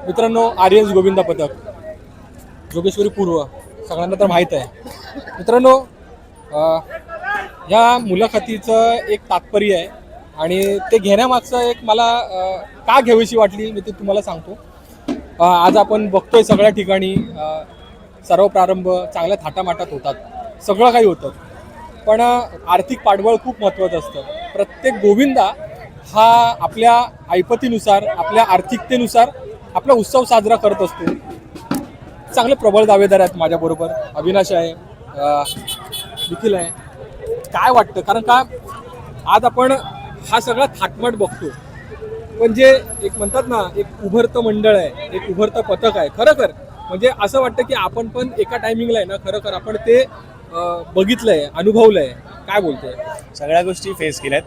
मित्रांनो, आर्यन्स गोविंदा पथक जोगेश्वरी पूर्व सगळ्यांना तर माहीत आहे. मित्रांनो, या मुलाखतीचं एक तात्पर्य आहे आणि ते घेण्यामागचं एक मला का घ्यावीशी वाटली मी ते तुम्हाला सांगतो. आज आपण बघतोय सगळ्या ठिकाणी सर्व प्रारंभ चांगल्या थाटामाटात होतात, सगळं काही होतं, पण आर्थिक पाठबळ खूप महत्त्वाचं असतं. प्रत्येक गोविंदा हा आपल्या ऐपतीनुसार, आपल्या आर्थिकतेनुसार आपला उत्सव साजरा करत असतो. चांगले प्रबळ दावेदार आहेत माझ्याबरोबर. अविनाश आहे, निखिल आहे. काय वाटतं, कारण का आज आपण हा सगळा थाटमाट बघतो, पण जे एक म्हणतात ना, एक उभरतं मंडळ आहे, एक उभरतं पथक आहे. खरं म्हणजे असं वाटतं की आपण पण एका टायमिंगला आहे ना, खरं आपण ते बघितलंय, अनुभवलंय. काय बोलतोय? सगळ्या गोष्टी फेस केल्यात.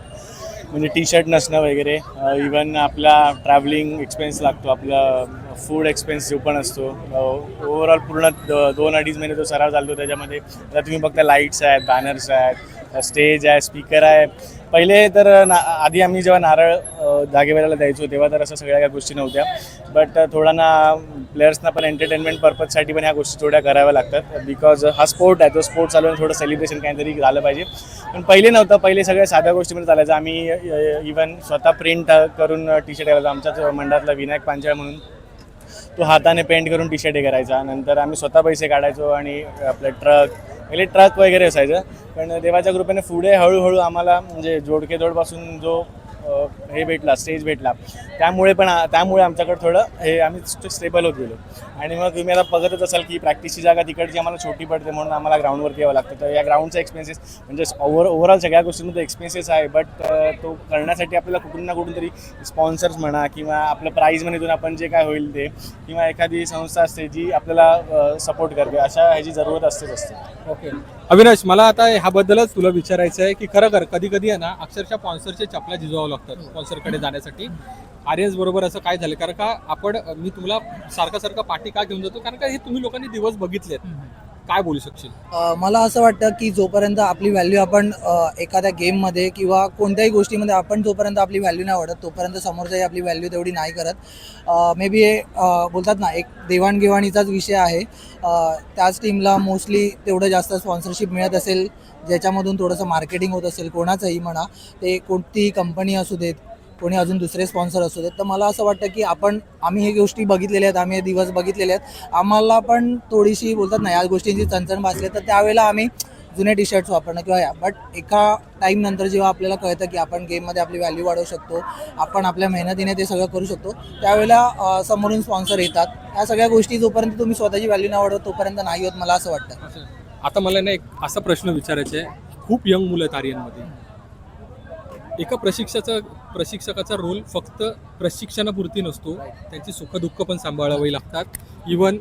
म्हणजे टी शर्ट नसणं वगैरे, इवन आपला ट्रॅव्हलिंग एक्सपेन्स लागतो, आपला फूड एक्सपेन्स जो पण असतो. ओव्हरऑल पूर्ण 2-2.5 महिने तो सराव चालतो. त्याच्यामध्ये आता तुम्ही बघता लाईट्स आहेत, बॅनर्स आहेत, स्टेज आहे, स्पीकर आहे. पहिले तर आधी आम्ही जेव्हा नारळ जागेवाल्याला द्यायचो तेव्हा तर असं सगळ्या गोष्टी नव्हत्या. बट थोडा ना प्लेयर्सना पण एंटरटेनमेंट पर्पजसाठी पण ह्या गोष्टी थोड्या कराव्या लागतात. बिकॉज हा स्पोर्ट आहे, तो स्पोर्ट चालवून थोडं सेलिब्रेशन काहीतरी झालं पाहिजे. पण पहिले नव्हतं. पहिले सगळ्या साध्या गोष्टीमध्ये चालायचं. आम्ही इवन स्वतः प्रिंट करून टी शर्ट करायचो. आमच्याच मंडळातला विनायक पांचाळ म्हणून, तो हाताने पेंट करून टी शर्ट करायचा. नंतर आम्ही स्वतः पैसे काढायचो आणि आपलं पहिले ट्रक वगैरे असायचं. पण देवाच्या कृपेने पुढे हळूहळू आम्हाला म्हणजे जोडकेदोडपासून जो हे भेटला, स्टेज भेटला, त्यामुळे आमच्याकडे थोडं हे आम्ही स्टेबल होत गेलो. आणि मग तुम्ही आता बघतच असाल की प्रॅक्टिसची जागा तिकडची आम्हाला छोटी पडते, म्हणून आम्हाला ग्राउंडवरती यावं लागतं. तर या ग्राउंडचा एक्सपेन्सेस म्हणजे ओव्हरऑल सगळ्या गोष्टींमध्ये एक्सपेन्सेस आहे. बट तो करण्यासाठी आपल्याला कुठून ना कुठून तरी स्पॉन्सर्स म्हणा किंवा आपलं प्राईज मनीतून आपण जे काय होईल ते, किंवा एखादी संस्था असते जी आपल्याला सपोर्ट करते, अशा ह्याची जरूरत असते. ओके अविनाश, मला आता ह्याबद्दलच तुला विचारायचं आहे की खरं कधी कधी आहे ना, अक्षरशः स्पॉन्सरचे चपला झिजवावं लागतात स्पॉन्सरकडे जाण्यासाठी. आर्यन्स बरोबर असं काय झालं, कारण का मी तुम्हाला सारखं पाठी का घेऊन जातो, कारण का हे तुम्ही लोकांनी दिवस बघितलेत. काय बोलू शकशील? मला असं वाटतं की जोपर्यंत आपली व्हॅल्यू आपण एखाद्या गेममध्ये किंवा कोणत्याही गोष्टीमध्ये आपण जोपर्यंत आपली व्हॅल्यू नाही वाढत तोपर्यंत समोरचाही आपली व्हॅल्यू तेवढी नाही करत. मे बी हे बोलतात ना, एक देवाणघेवाणीचाच विषय आहे. त्याच टीमला मोस्टली तेवढं जास्त स्पॉन्सरशिप मिळत असेल, ज्याच्यामधून थोडंसं मार्केटिंग होत असेल, कोणाचंही म्हणा, ते कोणतीही कंपनी असू देत, कोणी अजून दुसरे स्पॉन्सर असू देत. तर मला असं वाटतं की आम्ही हे गोष्टी बघितलेल्या आहेत, आम्ही हे दिवस बघितलेले आहेत. आम्हाला पण थोडीशी बोलतात ना या गोष्टींची चणचण भासली, तर त्यावेळेला आम्ही जुने टी शर्ट्स वापरणं किंवा बट एका टाईम नंतर जेव्हा आपल्याला कळतं की आपण गेममध्ये आपली व्हॅल्यू वाढवू शकतो, आपण आपल्या मेहनतीने ते सगळं करू शकतो, त्यावेळेला समोरून स्पॉन्सर येतात. या सगळ्या गोष्टी जोपर्यंत तुम्ही स्वतःची व्हॅल्यू नाही वाढवत तोपर्यंत नाही होत, मला असं वाटतं. आता मला ना एक असा प्रश्न विचारायचा आहे. खूप यंग मुलं आहेत आर्यनमध्ये. एका प्रशिक्षकाचा रोल फक्त प्रशिक्षणापुरती नसतो, त्यांची सुखदुःख पण सांभाळावी लागतात. इवन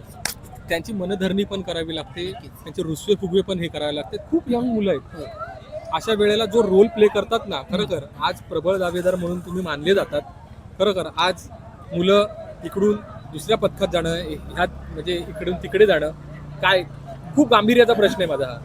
त्यांची मनधरणी पण करावी लागते, त्यांचे रुसवे फुगवे पण हे करावे लागते. खूप यंग मुलं आहेत. अशा वेळेला जो रोल प्ले करतात ना, खरं आज प्रबळ दावेदार म्हणून तुम्ही मानले जातात. खरं आज मुलं इकडून दुसऱ्या पथकात जाणं, ह्यात म्हणजे इकडून तिकडे जाणं, काय खूप गांभीर्याचा प्रश्न आहे माझा हा.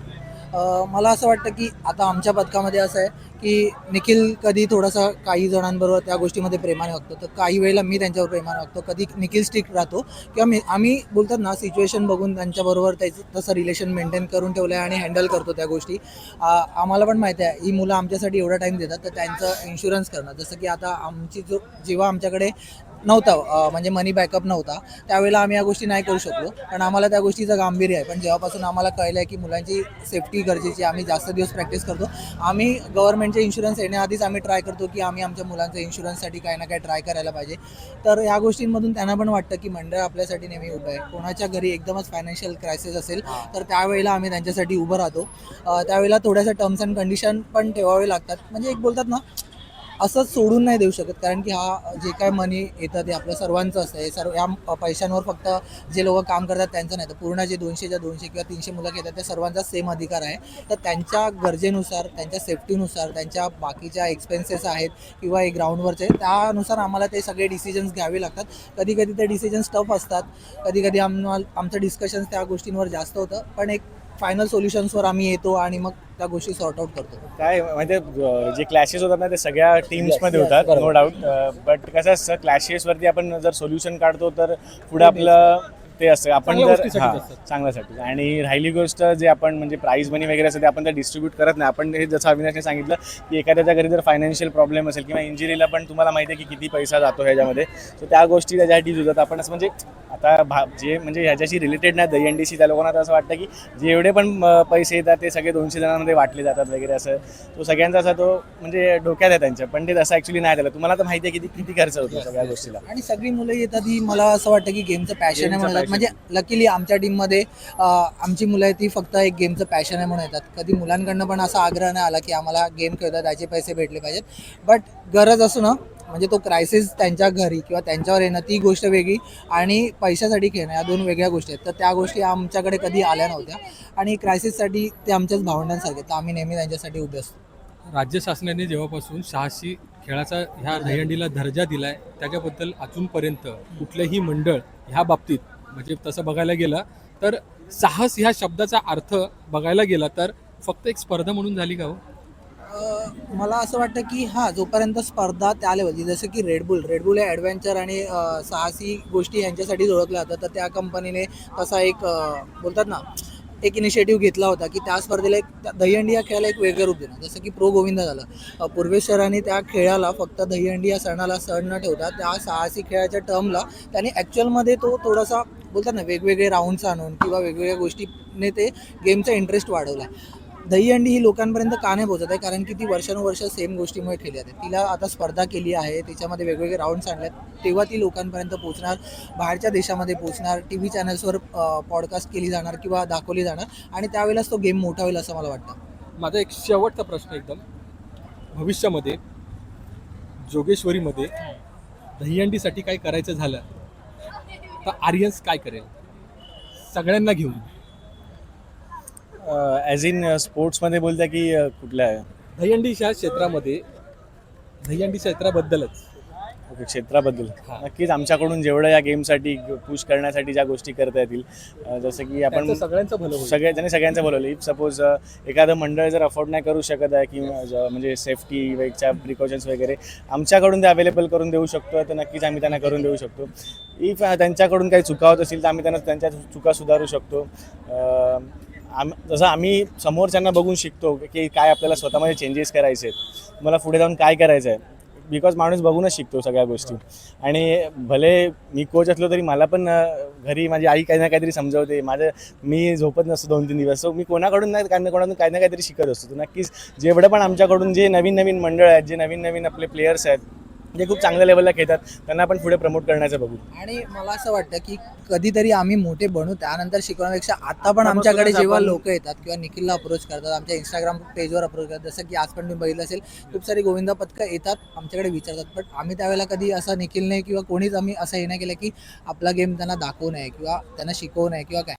मला असं वाटतं की आता आमच्या पथकामध्ये असं आहे की निखिल कधी थोडासा काही जणांबरोबर त्या गोष्टीमध्ये प्रेमाने वागतो, तर काही वेळेला मी त्यांच्यावर प्रेमाने वागतो. कधी निखिल स्ट्रिक्ट राहतो किंवा आम्ही बोलतात ना सिच्युएशन बघून त्यांच्याबरोबर त्याचं तसं रिलेशन मेंटेन करून ठेवलं आहे आणि हँडल करतो त्या गोष्टी. आम्हाला पण माहिती आहे ही मुलं आमच्यासाठी एवढा टाईम देतात, तर त्यांचं इन्शुरन्स करणं, जसं की आता जेव्हा आमच्याकडे नव्हता म्हणजे मनी बॅकअप नव्हता त्यावेळेला आम्ही या गोष्टी नाही करू शकलो, पण आम्हाला त्या गोष्टीचं गांभीर्य आहे. पण जेव्हापासून आम्हाला कळलं आहे की मुलांची सेफ्टी गरजेची, आम्ही जास्त दिवस प्रॅक्टिस करतो. आम्ही गव्हर्नमेंटचे इन्शुरन्स येण्याआधीच आम्ही ट्राय करतो की आम्ही आमच्या मुलांचं इन्शुरन्ससाठी काही ना काही ट्राय करायला पाहिजे. तर ह्या गोष्टींमधून त्यांना पण वाटतं की मंडळ आपल्यासाठी नेहमी उभं आहे. कोणाच्या घरी एकदमच फायनान्शियल क्रायसिस असेल तर त्यावेळेला आम्ही त्यांच्यासाठी उभं राहतो. त्यावेळेला थोड्याशा टर्म्स अँड कंडिशन पण ठेवावे लागतात. म्हणजे एक बोलतात ना, असंच सोडून नाही देऊ शकत, कारण की हा जे काय मनी येतं ते आपलं सर्वांचं असतं. हे सर्व या पैशांवर फक्त जे लोक काम करतात त्यांचं नाही, तर पूर्ण जे 200च्या 200 किंवा 300 मुलं घेतात त्या सर्वांचा सेम अधिकार आहे. तर त्यांच्या गरजेनुसार, त्यांच्या सेफ्टीनुसार, त्यांच्या बाकीच्या एक्सपेन्सेस आहेत किंवा हे ग्राउंडवरचे, त्यानुसार आम्हाला ते सगळे डिसिजन्स घ्यावे लागतात. कधी कधी ते डिसिजन्स टफ असतात, कधी कधी आमचं डिस्कशन्स त्या गोष्टींवर जास्त होतं, पण एक फायनल सोल्युशन्सवर आम्ही येतो आणि मग त्या गोष्टी सॉर्ट आउट करतो. काय म्हणजे जे क्लॅशेस होतात ना ते सगळ्या टीम्समध्ये yes, होतात, नो बरोबर. डाऊट. बट कसं असतं, क्लॅशेसवरती आपण जर सोल्युशन काढतो तर पुढे आपलं ते असतं. आपण चांगल्या जर गोष्टीसाठीच असतात. चांगल्यासाठी. आणि राहिली गोष्ट जे आपण म्हणजे प्राईज मनी वगैरे असतं ते आपण ते डिस्ट्रीब्यूट करत नाही. आपण हे जसं अविनाशने सांगितलं की एखाद्याच्या घरी जर फायनान्शियल प्रॉब्लेम असेल किंवा इंजुरीला पण तुम्हाला माहिती आहे की किती पैसा जातो ह्याच्यामध्ये, तर त्या गोष्टी त्याच्यासाठी होतात. आपण असं म्हणजे आता जे म्हणजे ह्याच्याशी रिलेटेड नाही दहीहंडीशी, त्या लोकांना तर असं वाटतं की जेवढे पण पैसे येतात ते सगळे 200 जणांमध्ये वाटले जातात वगैरे असं. तो सगळ्यांचा असा तो म्हणजे डोक्यात आहे त्यांच्या, पण ते तसं ॲक्च्युली नाही त्याला. तुम्हाला तर माहिती आहे किती किती खर्च होतो सगळ्या गोष्टीला. आणि सगळी मुलं येतात ही मला असं वाटतं की गेमचं पॅशन आहे म्हणून येतात. म्हणजे लकीली आमच्या टीममध्ये आमची मुलं आहेत ती फक्त एक गेमचं पॅशन आहे म्हणून येतात. कधी मुलांकडनं पण असा आग्रह नाही आला की आम्हाला गेम खेळतात त्याचे पैसे भेटले पाहिजेत. बट गरज असू ना, म्हणजे तो क्रायसिस त्यांच्या घरी किंवा त्यांच्यावर येणं ती गोष्ट वेगळी आणि पैशासाठी खेळणं या दोन वेगळ्या गोष्टी आहेत. तर त्या गोष्टी आमच्याकडे कधी आल्या नव्हत्या आणि क्रायसिससाठी ते आमच्याच भावंडांसारखे, तर आम्ही नेहमी त्यांच्यासाठी उभे असतो. राज्य शासनाने जेव्हापासून साहसी खेळाचा ह्या दहीहंडीला दर्जा दिला आहे त्याच्याबद्दल अजूनपर्यंत कुठलंही मंडळ ह्या बाबतीत म्हणजे तसं बघायला गेलं तर साहस ह्या शब्दाचा अर्थ बघायला गेला तर फक्त एक स्पर्धा म्हणून झाली का हो? मला असं वाटतं की हां, जोपर्यंत स्पर्धा त्या लेवलची, जसं की रेडबुल हे ॲडव्हेंचर आणि साहसी गोष्टी यांच्यासाठी ओळखलं जातं. तर त्या कंपनीने तसा एक बोलतात ना, एक इनिशिएटिव्ह घेतला होता की त्या स्पर्धेला एक दहीहंडी या खेळाला एक वेगळं रूप देणं. जसं की प्रो गोविंदा झालं. पूर्वेश सरांनी त्या खेळाला फक्त दहीहंडी या सणाला सण न ठेवता त्या साहसी खेळाच्या टर्मला त्याने ॲक्च्युअलमध्ये तो थोडासा बोलतात ना वेगवेगळे राऊंड्स आणून किंवा वेगवेगळ्या गोष्टीने ते गेमचा इंटरेस्ट वाढवला. दहीहंडी ही लोकांपर्यंत का नाही पोहोचत आहे, कारण की ती वर्षानुवर्ष सेम गोष्टीमुळे खेळली जाते. तिला आता स्पर्धा केली आहे, त्याच्यामध्ये वेगवेगळे राऊंड्स आणले आहेत, तेव्हा ती लोकांपर्यंत पोहोचणार, बाहेरच्या देशामध्ये पोहोचणार, टी व्ही चॅनल्सवर पॉडकास्ट केली जाणार किंवा दाखवली जाणार आणि त्यावेळेलाच तो गेम मोठा होईल असं मला वाटतं. माझा एक शेवटचा प्रश्न एकदम, भविष्यामध्ये जोगेश्वरीमध्ये दहीहंडीसाठी काय करायचं झालं तर आर्यन्स काय करेल सगळ्यांना घेऊन? ॲज इन स्पोर्ट्समध्ये बोलता की कुठल्या आहे? दहीहंडीच्या क्षेत्रामध्ये दहीहंडी क्षेत्राबद्दलच. ओके, क्षेत्राबद्दल हां. नक्कीच आमच्याकडून जेवढं या गेमसाठी पुश करण्यासाठी ज्या गोष्टी करता येतील, जसं की आपण त्यांचं सगळ्यांचं भलं होईल. सगळ्यांचं बोलवलं. इफ सपोज एखादं मंडळ जर अफोर्ड नाही करू शकत आहे किंवा म्हणजे सेफ्टी वेगच्या प्रिकॉशन्स वगैरे आमच्याकडून ते अवेलेबल करून देऊ शकतो, तर नक्कीच आम्ही त्यांना करून देऊ शकतो. इफ त्यांच्याकडून काही चुका होत असेल तर आम्ही त्यांना त्यांच्या चुका सुधारू शकतो. जसं आम्ही समोरच्यांना बघून शिकतो की काय आपल्याला स्वतःमध्ये चेंजेस करायचे आहेत, मला पुढे जाऊन काय करायचं आहे, बिकॉज माणूस बघूनच शिकतो सगळ्या गोष्टी. आणि भले मी कोच असलो तरी मला पण घरी माझी आई काही ना काहीतरी समजवते, मी झोपत नसतो 2-3 दिवस. सो मी कोणाकडून नाही कोणाकडून काही ना काहीतरी शिकत असतो. तर नक्कीच जेवढं पण आमच्याकडून जे नवीन नवीन मंडळ आहेत, जे नवीन नवीन आपले प्लेयर्स आहेत जे खूप चांगल्या लेवलला खेळतात, त्यांना आपण पुढे प्रमोट करण्याचं बघू. आणि मला असं वाटतं की कधीतरी आम्ही मोठे बनू, त्यानंतर शिकवण्यापेक्षा आता पण आमच्याकडे जेव्हा लोक येतात किंवा निखिलला अप्रोच करतात, आमच्या इंस्टाग्राम पेजवर अप्रोच करतात, जसं की आज पण तुम्ही बघितलं असेल खूप सारी गोविंदा पथकं येतात आमच्याकडे विचारतात. पण आम्ही त्यावेळेला कधी असं निखिलने किंवा कोणीच आम्ही असं हे नाही केलं की आपला गेम त्यांना दाखवू नये किंवा त्यांना शिकवू नये किंवा काय.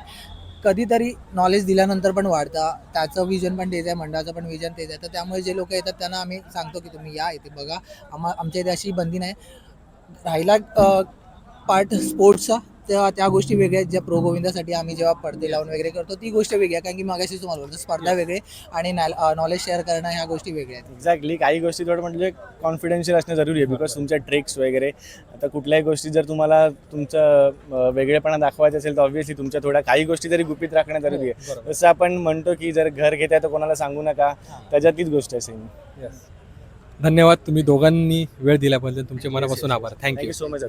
कधीतरी नॉलेज दिल्यानंतर पण वाढतं, त्याचं विजन पण तेच आहे, मंडळाचं पण विजन तेच आहे. तर त्यामुळे जे लोक येतात त्यांना आम्ही सांगतो की तुम्ही या इथे बघा, आमच्या इथे अशी बंदी नाही. राहिला पार्ट स्पोर्ट्सचा, तेव्हा त्या गोष्टी वेगळ्या आहेत ज्या प्रो गोविंदासाठी आम्ही जेव्हा पडदे लावून वगैरे करतो ती गोष्ट वेगळी आहे. कारण की मागाशी तुम्हाला बोलतो स्पर्धा वेगळी आणि नॉलेज शेअर करणं ह्या गोष्टी वेगळ्या आहेत. एक्झॅक्टली. काही गोष्टी थोडं म्हणजे कॉन्फिडेन्शियल असणं जरुरी आहे, बिकॉज तुमच्या ट्रिक्स वगैरे, आता कुठल्याही गोष्टी जर तुम्हाला तुमचं वेगळेपणा दाखवायचं असेल तर ऑब्व्हियसली तुमच्या थोड्या काही गोष्टी तरी गुपित राखणं जरुरी आहे. बरोबर. जसं आपण म्हणतो की जर घर घेताय तर कोणाला सांगू नका, त्याच्यातलीच गोष्ट असेल. धन्यवाद, तुम्ही दोघांनी वेळ दिल्याबद्दल तुमचे मनापासून आभार. Thank you thank you so much.